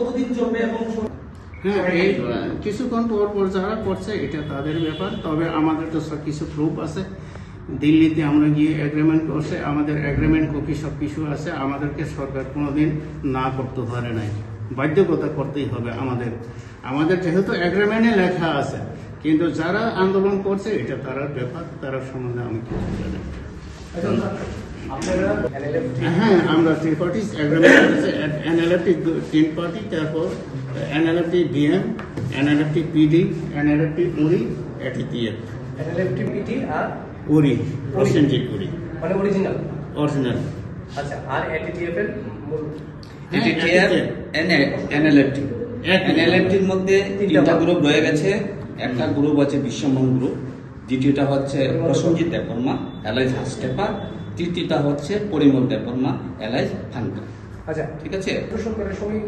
কতদিন চলবে এবং হ্যাঁ, এই কিছুক্ষণ পর পর যারা করছে এটা তাদের ব্যাপার। তবে আমাদের তো সব কিছু প্রুফ আছে। দিল্লিতে আমরা গিয়ে এগ্রিমেন্ট করছে, আমাদের এগ্রিমেন্ট কপি সব কিছু আছে। আমাদেরকে সরকার কোনোদিন না করতে পারে নাই, বাধ্যকতা করতেই হবে আমাদের যেহেতু এগ্রিমেন্টে লেখা আছে। কিন্তু যারা আন্দোলন করছে এটা তার ব্যাপার, তারা সম্বন্ধে আমি কিছু জানি। হ্যাঁ, আমরা থ্রি পার্টি এগ্রিমেন্ট করেছি। এনএলএফটি 3 পার্টি, তারপর NLFT DM, NLFT PD, NLFT উরি, এটিটিএফ। এনএলএফটি পিটি আর উরি, প্রসেনজিৎ উরি মানে অরিজিনাল। আচ্ছা, আর এটিটিএফ এর মূল এটিটিএফ এনএলএফটির মধ্যে 3টা গ্রুপ রয়ে গেছে। একটা গ্রুপ হচ্ছে বিশ্বমন গ্রুপ, দ্বিতীয়টা হচ্ছে প্রসেনজিৎ দেববর্মা এলাইজ হাসটেপার, তৃতীয়টা হচ্ছে পরিমল দেববর্মা এলাইজ ফান্টা। আচ্ছা, ঠিক আছে। প্রশ্ন করে সময়